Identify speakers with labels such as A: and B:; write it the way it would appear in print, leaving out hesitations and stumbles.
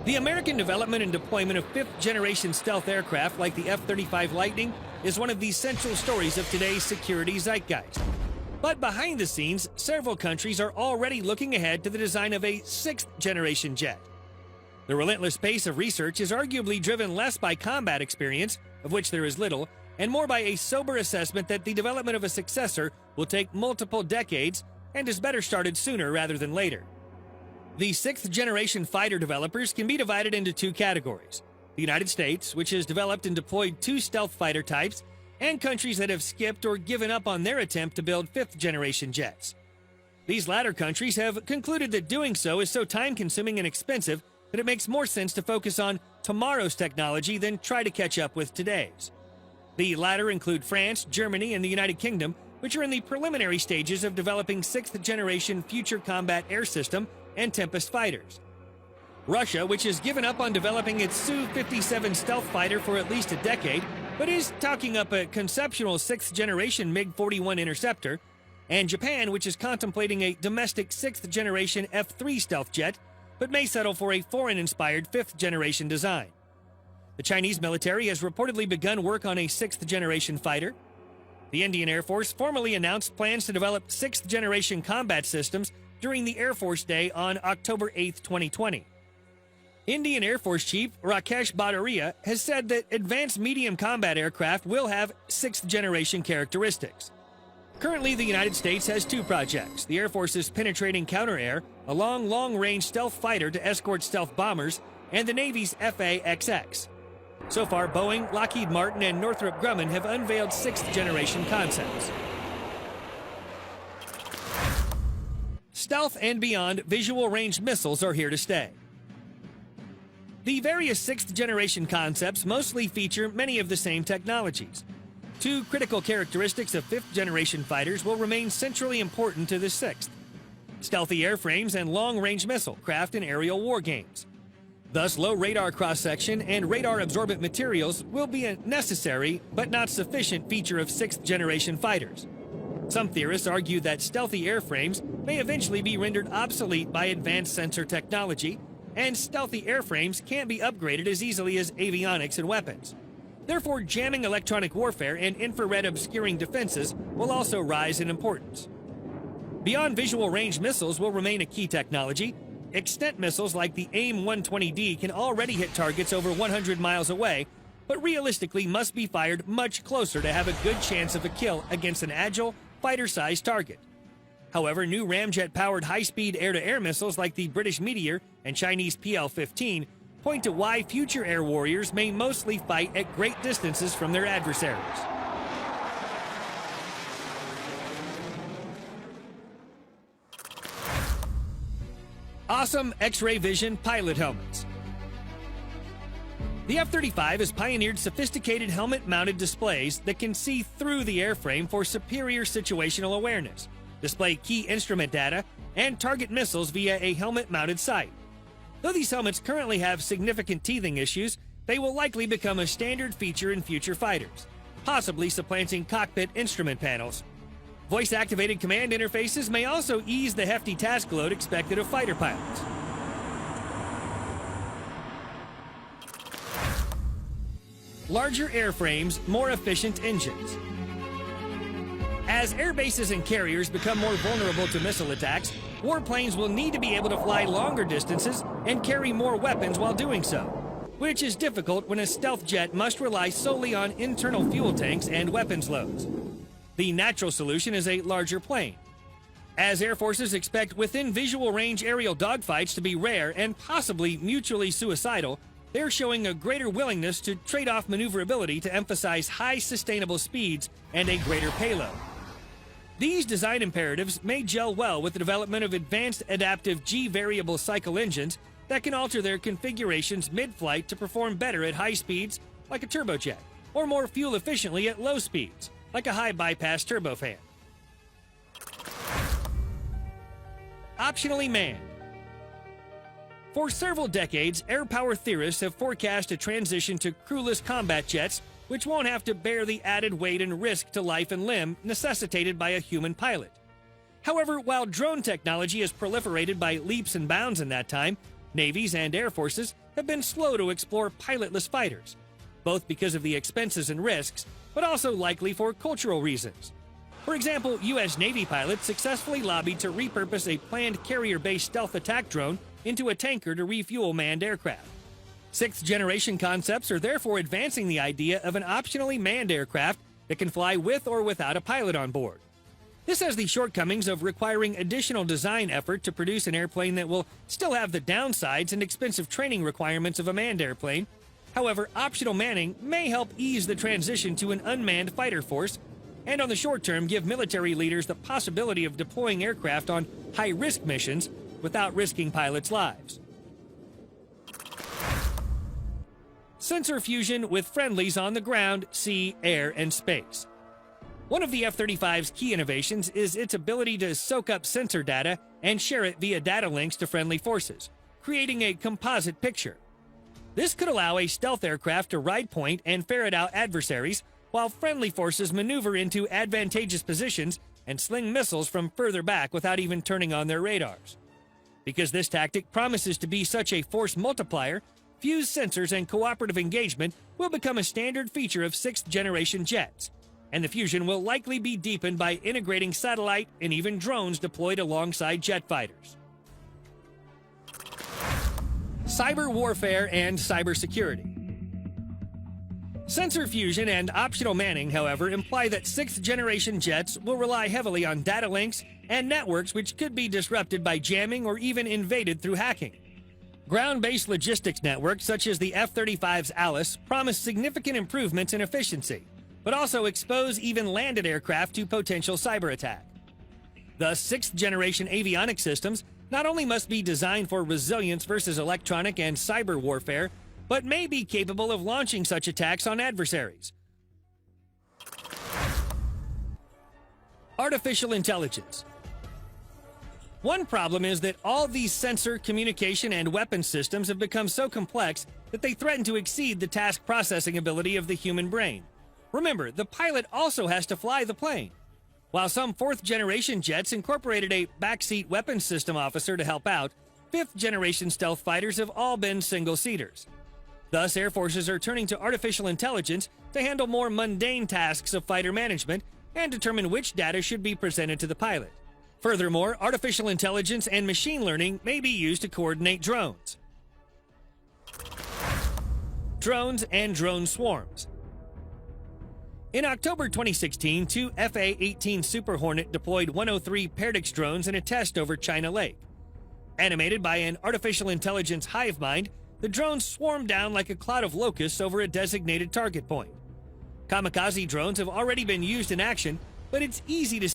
A: The American development and deployment of fifth-generation stealth aircraft like the F-35 Lightning is one of the central stories of today's security zeitgeist. But behind the scenes, several countries are already looking ahead to the design of a sixth-generation jet. The relentless pace of research is arguably driven less by combat experience, of which there is little, and more by a sober assessment that the development of a successor will take multiple decades and is better started sooner rather than later. The sixth-generation fighter developers can be divided into two categories: the United States, which has developed and deployed two stealth fighter types, and countries that have skipped or given up on their attempt to build fifth-generation jets. These latter countries have concluded that doing so is so time-consuming and expensive that it makes more sense to focus on tomorrow's technology than try to catch up with today's. The latter include France, Germany, and the United Kingdom, which are in the preliminary stages of developing sixth-generation Future Combat Air System and Tempest fighters. Russia, which has given up on developing its Su-57 stealth fighter for at least a decade, but is talking up a conceptual sixth-generation MiG-41 interceptor, and Japan, which is contemplating a domestic sixth-generation F-3 stealth jet, but may settle for a foreign-inspired fifth-generation design. The Chinese military has reportedly begun work on a sixth-generation fighter. The Indian Air Force formally announced plans to develop sixth-generation combat systems during the Air Force Day on October 8, 2020. Indian Air Force Chief Rakesh Bhattaria has said that advanced medium combat aircraft will have sixth-generation characteristics. Currently, the United States has two projects: the Air Force's Penetrating Counter-Air, a long-range stealth fighter to escort stealth bombers, and the Navy's FA-XX. So far, Boeing, Lockheed Martin, and Northrop Grumman have unveiled sixth-generation concepts. Stealth and beyond visual-range missiles are here to stay. The various sixth-generation concepts mostly feature many of the same technologies. Two critical characteristics of fifth-generation fighters will remain centrally important to the sixth: stealthy airframes and long-range missile craft and aerial war games. Thus, low radar cross-section and radar-absorbent materials will be a necessary but not sufficient feature of sixth-generation fighters. Some theorists argue that stealthy airframes may eventually be rendered obsolete by advanced sensor technology, and stealthy airframes can't be upgraded as easily as avionics and weapons. Therefore, jamming electronic warfare and infrared obscuring defenses will also rise in importance. Beyond visual range missiles will remain a key technology. Extent missiles like the AIM-120D can already hit targets over 100 miles away, but realistically must be fired much closer to have a good chance of a kill against an agile, fighter-sized target. However, new ramjet-powered high-speed air-to-air missiles like the British Meteor and Chinese PL-15 point to why future air warriors may mostly fight at great distances from their adversaries. Awesome X-ray vision pilot helmets. The F-35 has pioneered sophisticated helmet-mounted displays that can see through the airframe for superior situational awareness, display key instrument data, and target missiles via a helmet-mounted sight. Though these helmets currently have significant teething issues, they will likely become a standard feature in future fighters, possibly supplanting cockpit instrument panels. Voice-activated command interfaces may also ease the hefty task load expected of fighter pilots. Larger airframes, more efficient engines. As air bases and carriers become more vulnerable to missile attacks, warplanes will need to be able to fly longer distances and carry more weapons while doing so, which is difficult when a stealth jet must rely solely on internal fuel tanks and weapons loads. The natural solution is a larger plane. As air forces expect within visual range aerial dogfights to be rare and possibly mutually suicidal, they're showing a greater willingness to trade off maneuverability to emphasize high sustainable speeds and a greater payload. These design imperatives may gel well with the development of advanced adaptive G-variable cycle engines that can alter their configurations mid-flight to perform better at high speeds, like a turbojet, or more fuel efficiently at low speeds, like a high-bypass turbofan. Optionally manned. For several decades, air power theorists have forecast a transition to crewless combat jets which won't have to bear the added weight and risk to life and limb necessitated by a human pilot. However, while drone technology has proliferated by leaps and bounds in that time, navies and air forces have been slow to explore pilotless fighters, both because of the expenses and risks, but also likely for cultural reasons. For example, U.S. Navy pilots successfully lobbied to repurpose a planned carrier-based stealth attack drone into a tanker to refuel manned aircraft. Sixth-generation concepts are therefore advancing the idea of an optionally manned aircraft that can fly with or without a pilot on board. This has the shortcomings of requiring additional design effort to produce an airplane that will still have the downsides and expensive training requirements of a manned airplane. However, optional manning may help ease the transition to an unmanned fighter force, and on the short term give military leaders the possibility of deploying aircraft on high-risk missions without risking pilots' lives. Sensor fusion with friendlies on the ground, sea, air, and space. One of the F-35's key innovations is its ability to soak up sensor data and share it via data links to friendly forces, creating a composite picture. This could allow a stealth aircraft to ride point and ferret out adversaries, while friendly forces maneuver into advantageous positions and sling missiles from further back without even turning on their radars. Because this tactic promises to be such a force multiplier, fused sensors and cooperative engagement will become a standard feature of sixth-generation jets, and the fusion will likely be deepened by integrating satellite and even drones deployed alongside jet fighters. Cyber warfare and cybersecurity. Sensor fusion and optional manning, however, imply that sixth-generation jets will rely heavily on data links and networks which could be disrupted by jamming or even invaded through hacking. Ground-based logistics networks such as the F-35's Alice promise significant improvements in efficiency, but also expose even landed aircraft to potential cyber attack. Thus, sixth-generation avionics systems not only must be designed for resilience versus electronic and cyber warfare, but may be capable of launching such attacks on adversaries. Artificial intelligence. One problem is that all these sensor, communication, and weapon systems have become so complex that they threaten to exceed the task processing ability of the human brain. Remember, the pilot also has to fly the plane. While some fourth-generation jets incorporated a backseat weapons system officer to help out, fifth-generation stealth fighters have all been single-seaters. Thus, air forces are turning to artificial intelligence to handle more mundane tasks of fighter management and determine which data should be presented to the pilot. Furthermore, artificial intelligence and machine learning may be used to coordinate drones. Drones and drone swarms. In October 2016, two FA-18 Super Hornet deployed 103 Perdix drones in a test over China Lake. Animated by an artificial intelligence hive mind, the drones swarmed down like a cloud of locusts over a designated target point. Kamikaze drones have already been used in action, but it's easy to